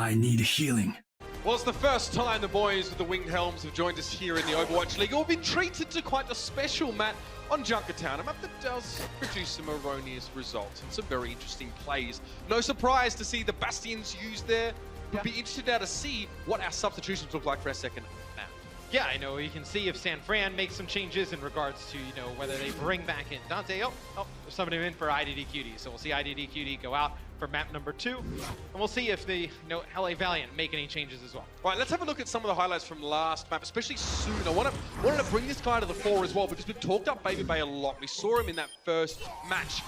I need healing. Well, it's the first time the boys with the winged helms have joined us here in the Overwatch League, or been treated to quite a special map on Junkertown, a map that does produce some erroneous results and some very interesting plays. No surprise to see the Bastions used there. We'd be interested now to see what our substitutions look like for our second map. Yeah, I know. You can see if San Fran makes some changes in regards to, whether they bring back in Dante. Oh, there's somebody in for IDDQD. So we'll see IDDQD go out for map number 2. And we'll see if the, LA Valiant make any changes as well. Right, let's have a look at some of the highlights from last map, especially Soon. I wanted to bring this guy to the fore as well, because we've talked up Baby Bay a lot. We saw him in that first match.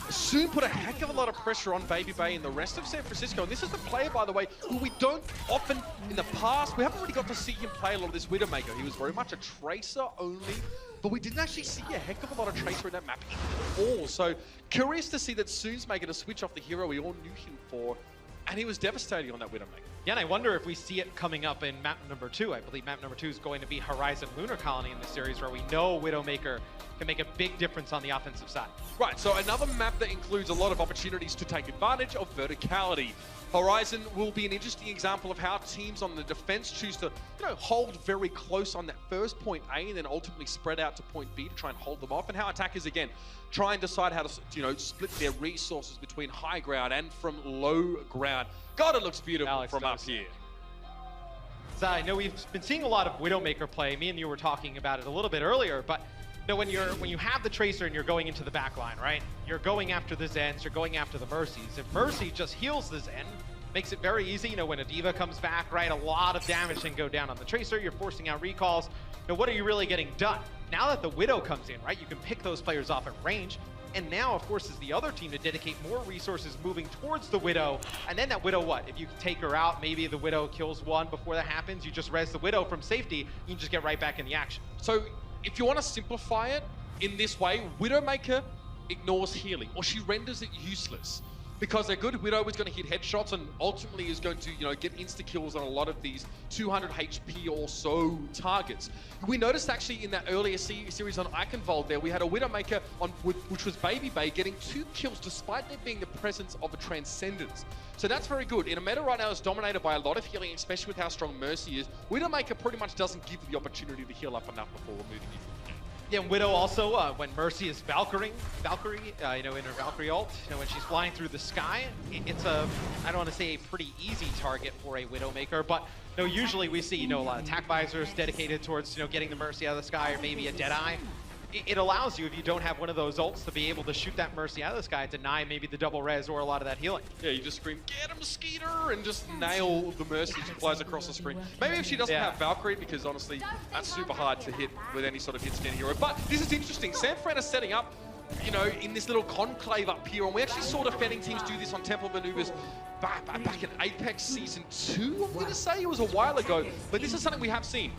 Soon put a heck of a lot of pressure on Baby Bay and the rest of San Francisco. And this is the player, by the way, who we don't often, in the past, we haven't really got to see him play a lot of this Widowmaker. He was very much a Tracer only, but we didn't actually see a heck of a lot of Tracer in that map at all. So curious to see that Soon's making a switch off the hero we all knew him for, and he was devastating on that Widowmaker. Yeah, and I wonder if we see it coming up in map number 2. I believe map number 2 is going to be Horizon Lunar Colony in this series, where we know Widowmaker can make a big difference on the offensive side. Right, so another map that includes a lot of opportunities to take advantage of verticality. Horizon will be an interesting example of how teams on the defense choose to, hold very close on that first point A and then ultimately spread out to point B to try and hold them off, and how attackers, again, try and decide how to, split their resources between high ground and from low ground. God, it looks beautiful Alex from up does. here. So I know we've been seeing a lot of Widowmaker play. Me and you were talking about it a little bit earlier, but when you have the Tracer and you're going into the back line, right? You're going after the Zens, you're going after the Mercies. If Mercy just heals the Zen, makes it very easy. When a Diva comes back, right? A lot of damage can go down on the Tracer. You're forcing out recalls. What are you really getting done? Now that the Widow comes in, right? You can pick those players off at range. And now, of course, is the other team to dedicate more resources moving towards the Widow. And then that Widow, what? If you take her out, maybe the Widow kills one before that happens. You just res the Widow from safety. You can just get right back in the action. So if you want to simplify it in this way, Widowmaker ignores healing, or she renders it useless. Because a good Widow is going to hit headshots and ultimately is going to, get insta-kills on a lot of these 200 HP or so targets. We noticed actually in that earlier series on Eichenwald there, we had a Widowmaker, which was Baby Bay, getting 2 kills despite there being the presence of a Transcendence. So that's very good. In a meta right now that's dominated by a lot of healing, especially with how strong Mercy is, Widowmaker pretty much doesn't give the opportunity to heal up enough before removing you. Yeah, Widow also, when Mercy is Valkyrie, in her Valkyrie ult, when she's flying through the sky, it's I don't want to say a pretty easy target for a Widowmaker, but usually we see, a lot of attack visors dedicated towards, getting the Mercy out of the sky, or maybe a Deadeye. It allows you, if you don't have one of those ults, to be able to shoot that Mercy out of the sky, deny maybe the double res or a lot of that healing. Yeah, you just scream, get him, Skeeter, and just nail the Mercy as it flies across the screen. Maybe if she doesn't have Valkyrie, because honestly, that's super hard to hit with any sort of hit-scan hero. But this is interesting. San Fran is setting up, in this little conclave up here, and we actually saw defending teams do this on Temple Maneuvers back in Apex Season 2, I'm going to say. It was a while ago, but this is something we have seen.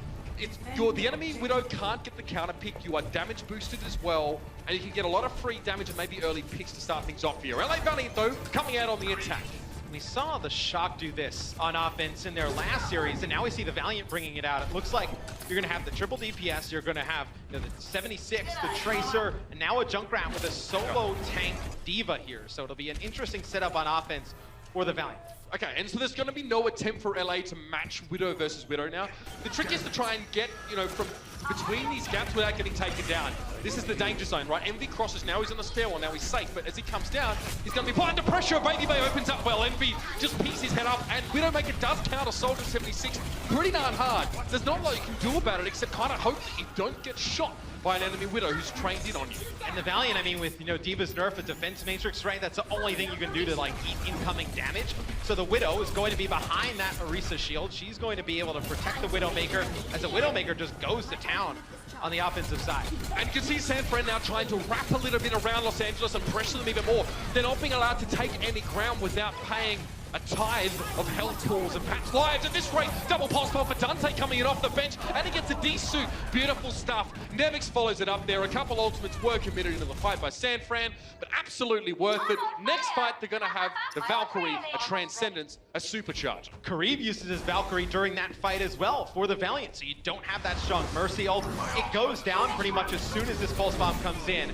The enemy Widow can't get the counter pick, you are damage boosted as well, and you can get a lot of free damage and maybe early picks to start things off here. LA Valiant, though, coming out on the attack. We saw the Shock do this on offense in their last series, and now we see the Valiant bringing it out. It looks like you're going to have the triple DPS, you're going to have the 76, the Tracer, and now a Junkrat with a solo tank Diva here. So it'll be an interesting setup on offense for the Valiant. Okay, and so there's going to be no attempt for LA to match Widow versus Widow now. The trick is to try and get, from between these gaps without getting taken down. This is the danger zone, right? Envy crosses, now he's on the stairwell, now he's safe, but as he comes down, he's going to be put under pressure. Baby Bay opens up well, Envy just peeks his head up, and Widowmaker does counter Soldier 76 pretty darn hard. There's not a lot you can do about it, except kind of hope that you don't get shot by an enemy Widow who's trained in on you. And the Valiant, with, Diva's nerf, a defense matrix, right? That's the only thing you can do to, eat incoming damage. So the Widow is going to be behind that Orisa shield. She's going to be able to protect the Widowmaker as the Widowmaker just goes to town on the offensive side. And you can see San Fran now trying to wrap a little bit around Los Angeles and pressure them even more. They're not being allowed to take any ground without paying a tithe of health pools and patch lives. At this rate, double pulse bomb for Dante coming in off the bench, and he gets a D-suit. Beautiful stuff. Nevix follows it up there. A couple ultimates were committed into the fight by San Fran, but absolutely worth it. Next fight, they're going to have the Valkyrie, a Transcendence, a Supercharger. Karib uses his Valkyrie during that fight as well for the Valiant, so you don't have that strong Mercy ult. It goes down pretty much as soon as this pulse bomb comes in.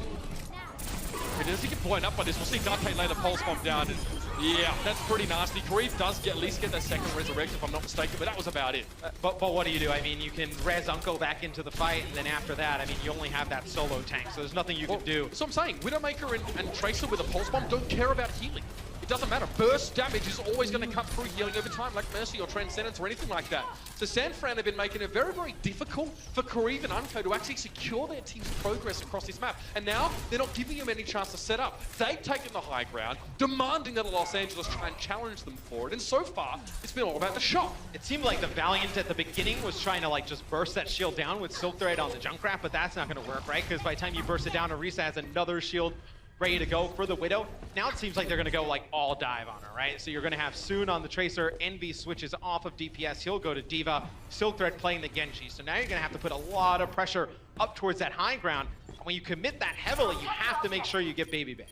It doesn't get blown up by this. We'll see Dante lay the pulse bomb down. And yeah, that's pretty nasty. Kareem does at least get that second resurrect, if I'm not mistaken, but that was about it. But what do you do? I mean, you can res Unko back into the fight, and then after that, I mean, you only have that solo tank, so there's nothing you can do. So I'm saying, Widowmaker and Tracer with a pulse bomb don't care about healing. It doesn't matter. Burst damage is always going to cut through healing over time, like Mercy or Transcendence or anything like that. So San Fran have been making it very, very difficult for Kareem and Unco to actually secure their team's progress across this map. And now, they're not giving them any chance to set up. They've taken the high ground, demanding that Los Angeles try and challenge them for it. And so far, it's been all about the shot. It seemed like the Valiant at the beginning was trying to like just burst that shield down with Silk Thread on the Junkrat, but that's not going to work, right? Because by the time you burst it down, Orisa has another shield ready to go for the Widow. Now it seems like they're going to go like all dive on her, right? So you're going to have Soon on the Tracer, Envy switches off of DPS, he'll go to D.Va, Silk Thread playing the Genji. So now you're going to have to put a lot of pressure up towards that high ground. And when you commit that heavily, you have to make sure you get Baby Bay.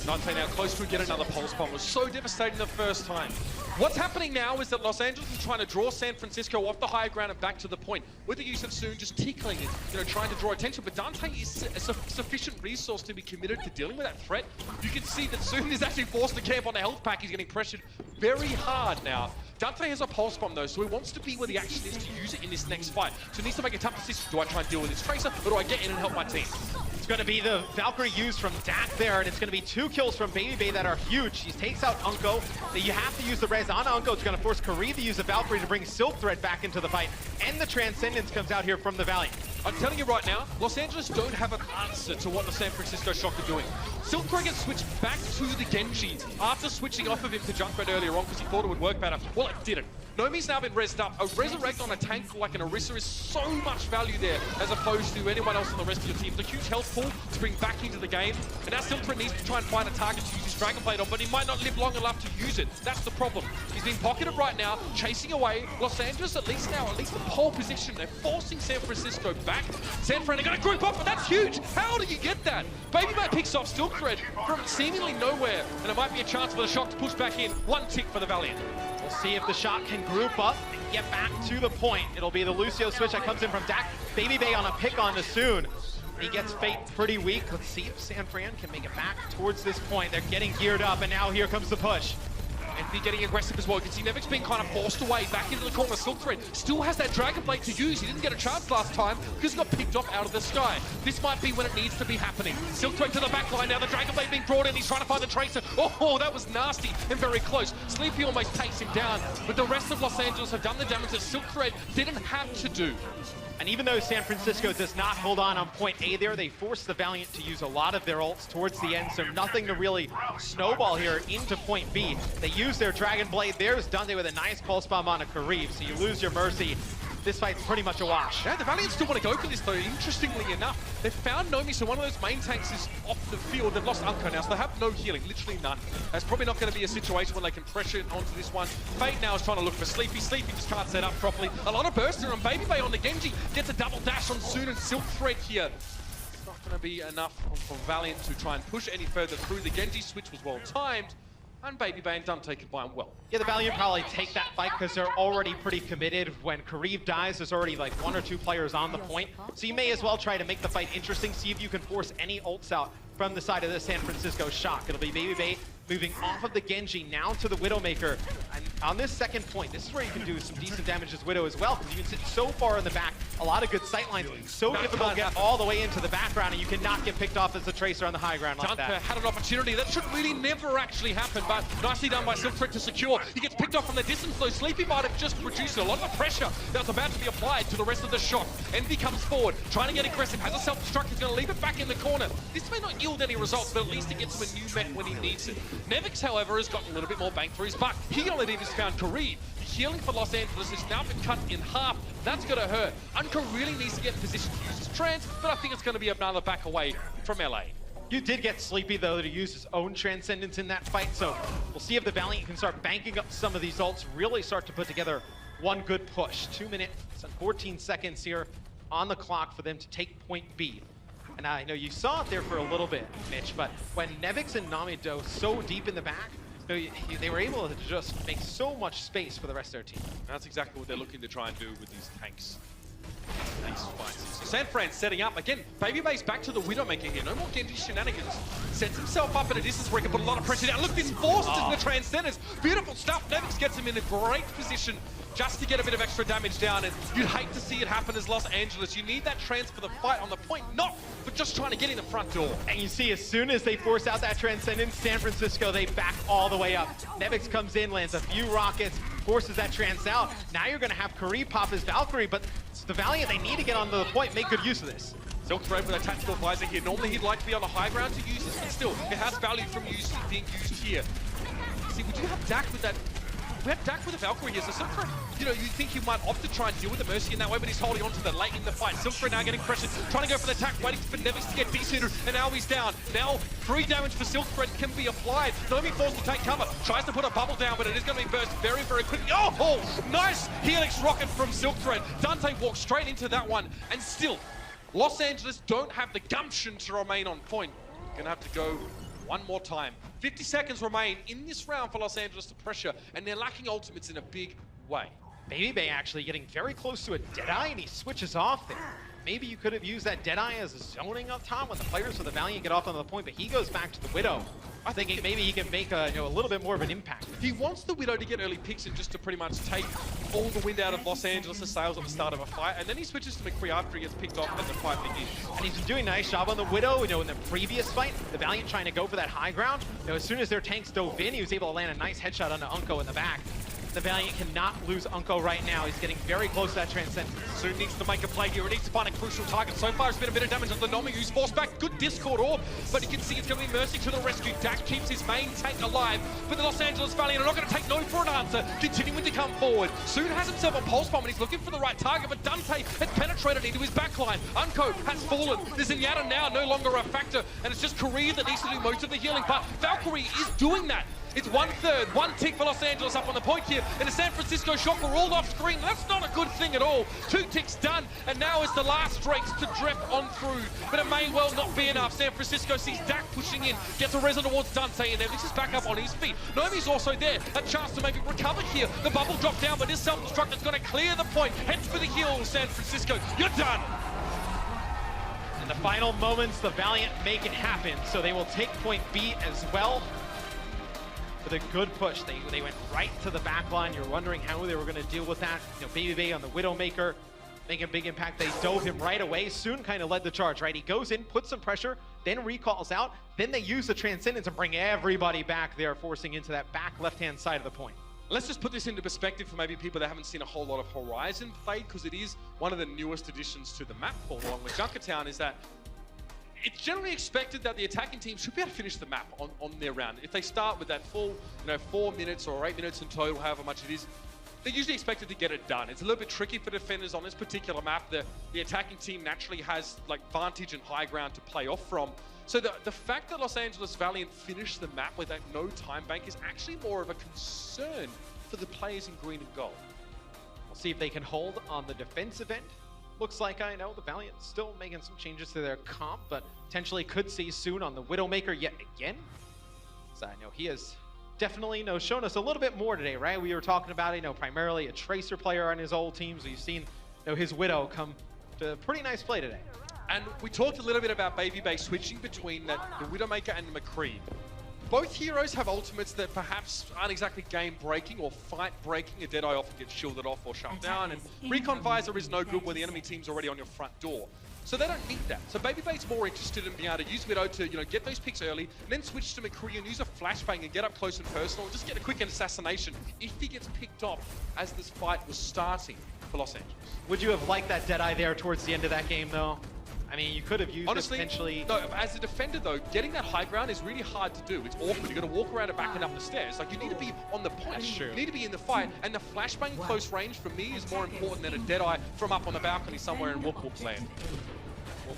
Dante now close to get another pulse bomb. It was so devastating the first time. What's happening now is that Los Angeles is trying to draw San Francisco off the high ground and back to the point, with the use of Soon just tickling it, you know, trying to draw attention. But Dante is a sufficient resource to be committed to dealing with that threat. You can see that Soon is actually forced to camp on the health pack. He's getting pressured very hard now. Dante has a pulse bomb though, so he wants to be where the action is to use it in this next fight. So he needs to make a tough decision. Do I try and deal with this Tracer, or do I get in and help my team? It's going to be the Valkyrie used from Dak there, and it's going to be 2 kills from Baby Bay that are huge. She takes out Unko. You have to use the res on Unko. It's going to force Kareem to use the Valkyrie to bring Silk Thread back into the fight. And the Transcendence comes out here from the Valiant. I'm telling you right now, Los Angeles don't have an answer to what the San Francisco Shock are doing. Silk Thread gets switched back to the Genji after switching off of him to Junkrat earlier on because he thought it would work better. Well, it didn't. Nomi's now been rezzed up. A resurrect on a tank like an Orisa is so much value there as opposed to anyone else on the rest of your team. It's a huge health pool to bring back into the game. And now Silk Thread needs to try and find a target to use his Dragon Blade on, but he might not live long enough to use it. That's the problem. He's being pocketed right now, chasing away. Los Angeles at least in pole position. They're forcing San Francisco back. San Fran are going to group up, but that's huge. How do you get that? Baby Bay picks off Silk Thread from seemingly nowhere, and it might be a chance for the Shock to push back in. 1 tick for the Valiant. We'll see if the Shock can group up and get back to the point. It'll be the Lucio switch that comes in from Dak. Baby Bay on a pick on to Soon. He gets Fate pretty weak. Let's see if San Fran can make it back towards this point. They're getting geared up, and now here comes the push. And they're getting aggressive as well. You can see Nevic's being kind of forced away back into the corner. Silk Thread still has that Dragon Blade to use. He didn't get a chance last time because he got picked off out of the sky. This might be when it needs to be happening. Silk Thread to the back line now. The Dragon Blade being brought in. He's trying to find the Tracer. Oh, that was nasty and very close. Sleepy almost takes him down. But the rest of Los Angeles have done the damage that Silk Thread didn't have to do. And even though San Francisco does not hold on point A there, they force the Valiant to use a lot of their ults towards the end, so nothing to really snowball here into point B. They use their Dragon Blade. There's Dante with a nice pulse bomb on a Kareem, so you lose your Mercy. This fight's pretty much a wash. Yeah, the Valiant still want to go for this though, interestingly enough. They've found Nomi, so one of those main tanks is off the field. They've lost Unko now, so they have no healing, literally none. That's probably not going to be a situation where they can pressure it onto this one. Fate now is trying to look for Sleepy. Sleepy just can't set up properly. A lot of bursts here on Baby Bay on the Genji. Gets a double dash on Soon and Silk Thread here. It's not going to be enough for Valiant to try and push any further through. The Genji switch was well timed. And Baby Bay and Dante combine well. Yeah, the Valiant probably take that fight because they're already pretty committed. When Kareem dies, there's already like 1 or 2 players on the point. So you may as well try to make the fight interesting, see if you can force any ults out from the side of the San Francisco Shock. It'll be Baby Bay moving off of the Genji now to the Widowmaker. And on this second point, this is where you can do some decent damage as Widow as well, because you can sit so far in the back, a lot of good sight lines, so difficult to get all the way into the background, and you cannot get picked off as a Tracer on the high ground like Dante that. had an opportunity that should really never actually happen, but nicely done by Silk Thread to secure. He gets picked off from the distance, though Sleepy might have just reduced a lot of the pressure that was about to be applied to the rest of the Shock. Envy comes forward, trying to get aggressive, has a self-destruct, he's going to leave it back in the corner. This may not yield any results, but at least it gets him a new mech when he needs it. Nevix, however, has gotten a little bit more bang for his buck. He only even found Kareem. The healing for Los Angeles has now been cut in half. That's going to hurt. Unco really needs to get in position to use his trance, but I think it's going to be another back away from LA. You did get Sleepy, though, to use his own Transcendence in that fight, so we'll see if the Valiant can start banking up some of these ults, really start to put together one good push. 2 minutes and 14 seconds here on the clock for them to take point B. And I know you saw it there for a little bit, Mitch, but when Nevix and Nami dove so deep in the back, they were able to just make so much space for the rest of their team. That's exactly what they're looking to try and do with these tanks. These fights. So San Fran setting up. Again, Baby Bay's back to the Widowmaker here. No more Genji shenanigans. sets himself up at a distance where he can put a lot of pressure down. Look, this forces the Transcendence. Beautiful stuff. Nevix gets him in a great position just to get a bit of extra damage down, and you'd hate to see it happen as Los Angeles. You need that trans for the fight on the point, not for just trying to get in the front door. And you see, as soon as they force out that Transcendence, San Francisco, they back all the way up. Nevix comes in, lands a few rockets, forces that trans out. Now you're going to have Kareem pop his Valkyrie, but the Valiant, they need to get onto the point, make good use of this. Silk Thread with a tactical visor here. Normally he'd like to be on the high ground to use this, but still, it has value from being used here. See, we do have Dak with that. We have Dak with a Valkyrie here, so Silk Thread, you know, you think he might opt to try and deal with the Mercy in that way, but he's holding on to the late in the fight. Silk Thread now getting pressured, trying to go for the attack, waiting for Nevix to get B-suited, and now he's down. Now, 3 damage for Silk Thread can be applied. Nomi forced to take cover, tries to put a bubble down, but it is going to be burst very, very quickly. Oh, nice Helix rocket from Silk Thread. Dante walks straight into that one, and still, Los Angeles don't have the gumption to remain on point. Gonna have to go one more time. 50 seconds remain in this round for Los Angeles to pressure, and they're lacking ultimates in a big way. Baby Bay actually getting very close to a Deadeye, and he switches off there. Maybe you could have used that Deadeye as a zoning up top when the players for the Valiant get off on the point, but he goes back to the Widow. I think maybe he can make a little bit more of an impact. He wants the Widow to get early picks and just to pretty much take all the wind out of Los Angeles' sails at the start of a fight, and then he switches to McCree after he gets picked off and the fight begins. And he's been doing a nice job on the Widow. You know, in the previous fight, the Valiant trying to go for that high ground. You know, as soon as their tanks dove in, he was able to land a nice headshot onto Unko in the back. The Valiant cannot lose Unko right now. He's getting very close to that Transcendence. Soon needs to make a play here. He needs to find a crucial target. So far, it's been a bit of damage on the Nomi, who's forced back. Good Discord orb, but you can see it's going to be Mercy to the rescue. Dak keeps his main tank alive, but the Los Angeles Valiant are not going to take no for an answer, continuing to come forward. Soon has himself a pulse bomb, and he's looking for the right target, but Dante has penetrated into his backline. Unko has fallen. There's Zenyatta now no longer a factor, and it's just Korea that needs to do most of the healing, but Valkyrie is doing that. It's 1/3, 1 tick for Los Angeles up on the point here, and a San Francisco shot for all off screen. That's not a good thing at all. 2 ticks done, and now is the last streaks to drip on through, but it may well not be enough. San Francisco sees Dak pushing in, gets a resin towards Dante, and Nevix is back up on his feet. Nomi's also there, a chance to maybe recover here. The bubble dropped down, but his self-destruct is going to clear the point. Heads for the hill, San Francisco. You're done. In the final moments, the Valiant make it happen, so they will take point B as well. With a good push, they went right to the back line. You're wondering how they were going to deal with that. You know, Baby Bay on the Widowmaker, making a big impact. They dove him right away. Soon kind of led the charge, right? He goes in, puts some pressure, then recalls out. Then they use the Transcendence and bring everybody back there, forcing into that back left-hand side of the point. Let's just put this into perspective for maybe people that haven't seen a whole lot of Horizon played, because it is one of the newest additions to the map, along with Junkertown, is that it's generally expected that the attacking team should be able to finish the map on their round. If they start with that full, 4 minutes or 8 minutes in total, however much it is, they're usually expected to get it done. It's a little bit tricky for defenders on this particular map. The attacking team naturally has like vantage and high ground to play off from. So the fact that Los Angeles Valiant finished the map with that no time bank is actually more of a concern for the players in green and gold. We'll see if they can hold on the defensive end. Looks like, I know, the Valiant still making some changes to their comp, but potentially could see soon on the Widowmaker yet again. So I know he has definitely, shown us a little bit more today, right? We were talking about, primarily a Tracer player on his old team, so you've seen, his Widow come to a pretty nice play today. And we talked a little bit about Baby Bay switching between the Widowmaker and the McCree. Both heroes have ultimates that perhaps aren't exactly game-breaking or fight-breaking. A Deadeye often gets shielded off or shut down, and Recon Visor is no good when the enemy team's already on your front door. So they don't need that. So Baby Bay's more interested in being able to use Widow to, get those picks early, and then switch to McCree and use a flashbang and get up close and personal, and just get a quick assassination if he gets picked off as this fight was starting for Los Angeles. Would you have liked that Deadeye there towards the end of that game, though? I mean, you could have used honestly, it potentially. No, as a defender, though, getting that high ground is really hard to do. It's awkward. You're going to walk around and back and up the stairs. Like, you need to be on the point. That's true. You need to be in the fight. And the flashbang close range, for me, is more important than a Deadeye from up on the balcony somewhere in Whoop Whoop land.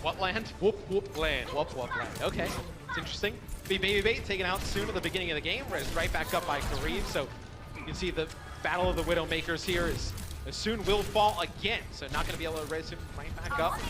What land? Whoop Whoop land. Whoop Whoop land. Okay, it's interesting. Baby Bay taken out soon at the beginning of the game. Right back up by Kareem. So you can see the battle of the Widowmakers here is soon will fall again. So not going to be able to raise him right back up.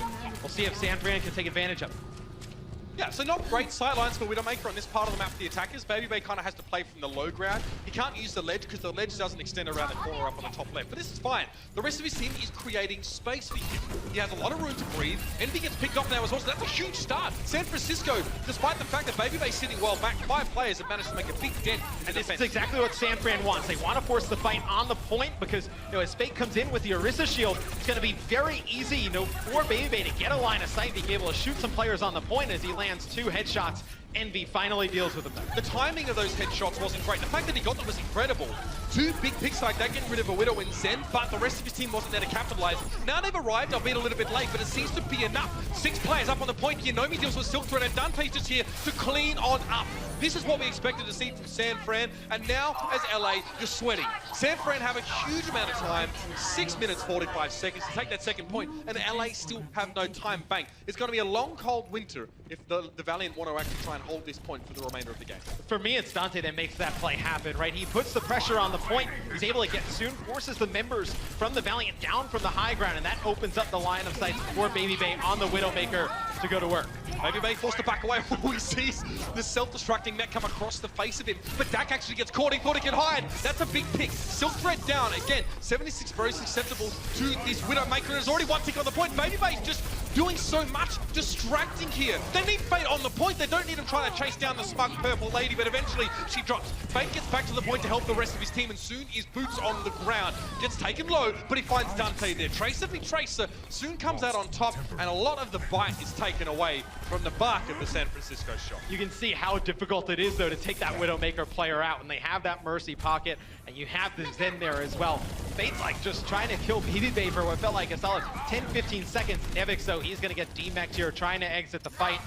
We'll see if San Fran can take advantage of it. Yeah, so not great sightlines for Widowmaker on this part of the map for the attackers. Babybay kind of has to play from the low ground. He can't use the ledge because the ledge doesn't extend around the corner up on the top left. But this is fine. The rest of his team is creating space for him. He has a lot of room to breathe. Envy gets picked off now as well, so that's a huge start. San Francisco, despite the fact that Babybay's sitting well back, 5 players have managed to make a big dent in the defense. This is exactly what San Fran wants. They want to force the fight on the point because, as Fate comes in with the Orisa shield, it's going to be very easy, for Babybay to get a line of sight, being able to shoot some players on the point as he lands 2 headshots. Envy finally deals with them though. The timing of those headshots wasn't great. The fact that he got them was incredible. 2 big picks like that, getting rid of a Widow and Zen, but the rest of his team wasn't there to capitalize. Now they've arrived, albeit a little bit late, but it seems to be enough. 6 players up on the point. Yanomi deals with Silk Thread, and Dante's just here to clean on up. This is what we expected to see from San Fran, and now, as LA, you're sweating. San Fran have a huge amount of time, 6 minutes, 45 seconds to take that second point, and LA still have no time banked. It's going to be a long, cold winter if the Valiant want to actually try and hold this point for the remainder of the game. For me, it's Dante that makes that play happen, right? He puts the pressure on the point. He's able to get soon, forces the members from the Valiant down from the high ground, and that opens up the line of sight for Babybay on the Widowmaker to go to work. Babybay forced to back away when he sees the self-destructing mech come across the face of him. But Dak actually gets caught. He thought he could hide. That's a big pick. Silk Thread down. Again, 76 very susceptible to this Widowmaker. There's already 1 tick on the point. Babybay's just doing so much, distracting here. They need Fate on the point. They don't need him trying to chase down the smug purple lady, but eventually she drops. Fate gets back to the point to help the rest of his team, and soon is boots on the ground. Gets taken low, but he finds Dante there. Tracer v Tracer soon comes out on top, and a lot of the bite is taken away from the bark of the San Francisco shot. You can see how difficult it is, though, to take that Widowmaker player out, and they have that Mercy pocket, and you have the Zen there as well. Fate's like just trying to kill Babybay for what felt like a solid 10-15 seconds. Nevix, though, he's going to get demeched here, trying to exit the fight.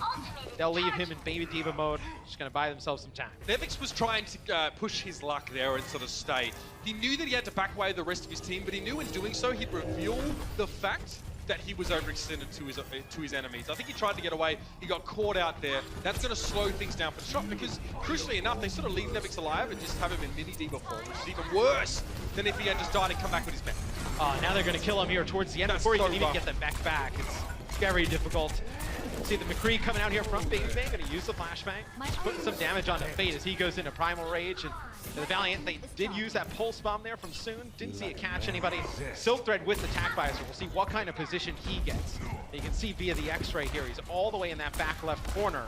They'll leave him in Baby Diva mode, just going to buy themselves some time. Nevix was trying to push his luck there and sort of stay. He knew that he had to back away the rest of his team, but he knew in doing so he'd reveal the fact that he was overextended to his enemies. I think he tried to get away, he got caught out there. That's going to slow things down for the shot because, crucially enough, they sort of leave Nevix alive and just have him in mini D before, which is even worse than if he had just died and come back with his mech. Now they're going to kill him here towards the end before he can even get the mech back. It's very difficult. See the McCree coming out here from Babybay, going to use the flashbang, putting some damage onto Fate as he goes into Primal Rage. And the Valiant, they did use that pulse bomb there from Soon. Didn't see it catch anybody. Silk Thread with attack visor. We'll see what kind of position he gets. You can see via the X-ray here, he's all the way in that back left corner.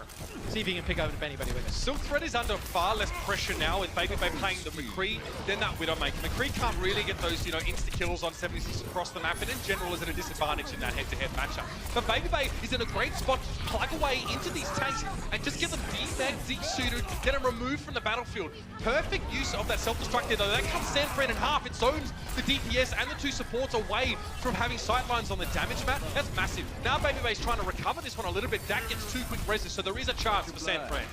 See if he can pick up anybody with it. Silk Thread is under far less pressure now with Babybay playing the McCree than that Widowmaker. McCree can't really get those, insta-kills on 76 across the map, and in general is at a disadvantage in that head-to-head matchup. But Babybay is in a great spot to plug away into these tanks and just get them de-suited, get them removed from the battlefield. Perfect use of that self-destructor, though. That cuts San Fran in half. It zones the DPS and the 2 supports away from having sightlines on the damage map. That's massive. Now Babybay's trying to recover this one a little bit. Dak gets 2 quick reses, so there is a chance for San Fran.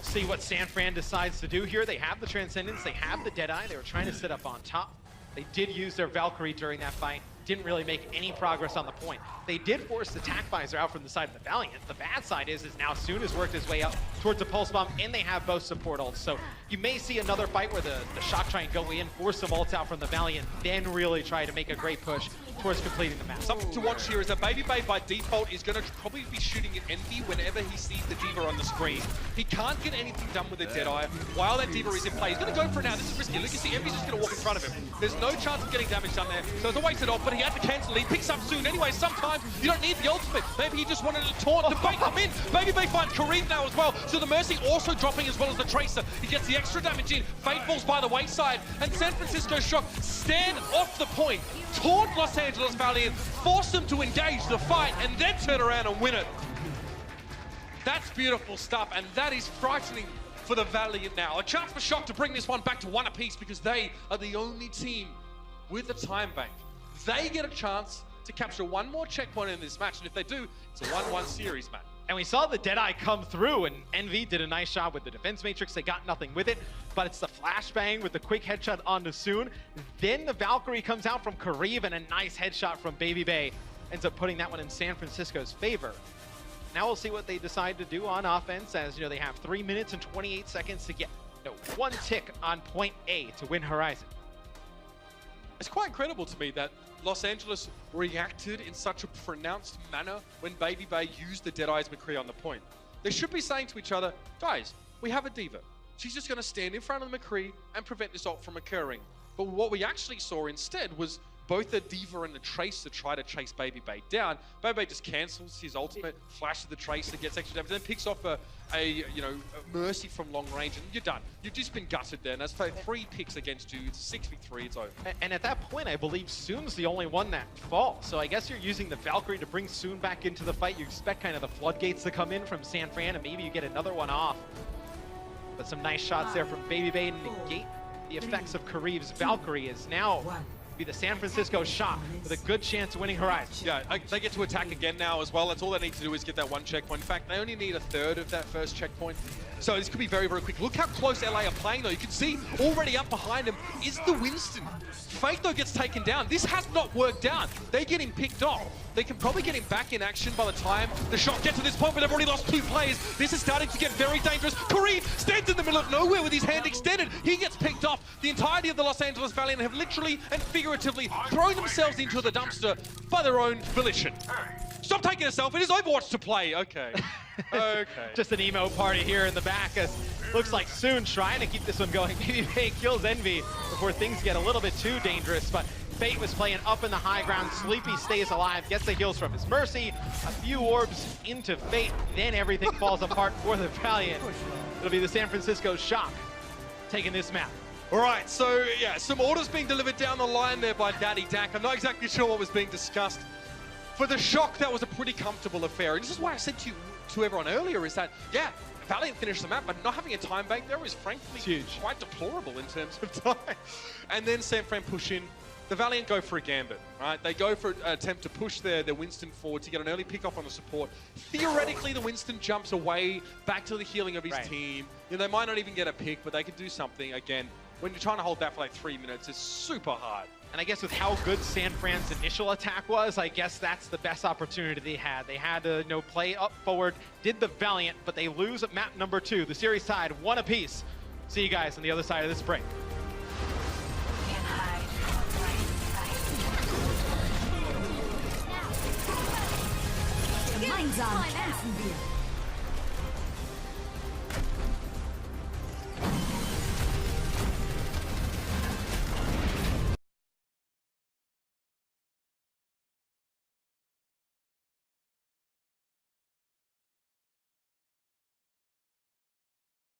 See what San Fran decides to do here. They have the Transcendence, they have the Deadeye. They were trying to sit up on top. They did use their Valkyrie during that fight. Didn't really make any progress on the point. They did force the attack visor out from the side of the Valiant. The bad side is now Soon has worked his way up towards the pulse bomb, and they have both support ults. So you may see another fight where the shock try and go in, force some ults out from the Valiant, then really try to make a great push towards completing the map. Something to watch here is that Babybay by default is going to probably be shooting at Envy whenever he sees the Diva on the screen. He can't get anything done with the Deadeye while that Diva is in play. He's going to go for it now. This is risky. Look, you see Envy's just going to walk in front of him. There's no chance of getting damage done there, so it's a wasted off, but he had to cancel. He picks up Soon anyway. Sometimes you don't need the ultimate. Maybe he just wanted to taunt to bait them in. Babybay finds Kareem now as well, so the Mercy also dropping as well as the Tracer. He gets the extra damage in. Fate falls by the wayside, and San Francisco Shock stand off the point, taunt Los Angeles Valiant, force them to engage the fight, and then turn around and win it. That's beautiful stuff, and that is frightening for the Valiant now. A chance for Shock to bring this one back to 1 apiece because they are the only team with a time bank. They get a chance to capture 1 more checkpoint in this match, and if they do, it's a 1-1 series, Matt. And we saw the Deadeye come through, and Envy did a nice job with the defense matrix. They got nothing with it, but it's the flashbang with the quick headshot onto Soon. Then the Valkyrie comes out from Kareev, and a nice headshot from Babybay ends up putting that one in San Francisco's favor. Now we'll see what they decide to do on offense, as they have 3 minutes and 28 seconds to get 1 tick on point A to win Horizon. It's quite incredible to me that Los Angeles reacted in such a pronounced manner when Babybay used the Deadeye's McCree on the point. they should be saying to each other, guys, we have a diva. She's just going to stand in front of the McCree and prevent this ult from occurring. But what we actually saw instead was both the Diva and the Tracer try to chase Baby Bay down. Baby Bay just cancels his ultimate, flashes the Tracer, gets extra damage, then picks off a Mercy from long range, and you're done. You've just been gutted there, and that's 3 picks against you. It's 6v3, it's over. And at that point, I believe Soon's the only one that falls. So I guess you're using the Valkyrie to bring Soon back into the fight. You expect kind of the floodgates to come in from San Fran, and maybe you get another one off. But some nice shots there from Baby Bay to negate the effects of Kariv's Valkyrie is now be the San Francisco Shock with a good chance of winning Horizon. Yeah, they get to attack again now as well. That's all they need to do is get that 1 checkpoint. In fact, they only need a third of that first checkpoint. So this could be very, very quick. Look how close LA are playing, though. You can see already up behind him is the Winston. Fake, though, gets taken down. This has not worked out. They're getting picked off. They can probably get him back in action by the time the shot gets to this point, but they've already lost 2 players. This is starting to get very dangerous. Kareem stands in the middle of nowhere with his hand extended. He gets picked off. The entirety of the Los Angeles Valiant have literally and figuratively thrown themselves into the dumpster by their own volition. Stop taking a selfie. It is Overwatch to play. Okay. Okay. Just an emo party here in the back as looks like Soon trying to keep this one going. Baby Bay kills Envy before things get a little bit too dangerous, but Fate was playing up in the high ground. Sleepy stays alive, gets the heals from his Mercy. A few orbs into Fate, then everything falls apart for the Valiant. It'll be the San Francisco Shock taking this map. All right, so yeah, some orders being delivered down the line there by Daddy Dak. I'm not exactly sure what was being discussed. For the Shock, that was a pretty comfortable affair. And this is why I said to everyone earlier is that, yeah, Valiant finished the map, but not having a time bank there is frankly quite deplorable in terms of time. And then San Fran push in. The Valiant go for a gambit, right? They go for an attempt to push their Winston forward to get an early pick off on the support. Theoretically, the Winston jumps away back to the healing of his team. You know, they might not even get a pick, but they could do something. Again, when you're trying to hold that for like 3 minutes, it's super hard. And I guess with how good San Fran's initial attack was, I guess that's the best opportunity they had. They had to play up forward, did the Valiant, but they lose at map number 2. The series tied 1 apiece. See you guys on the other side of this break. Gemeinsam kämpfen wir.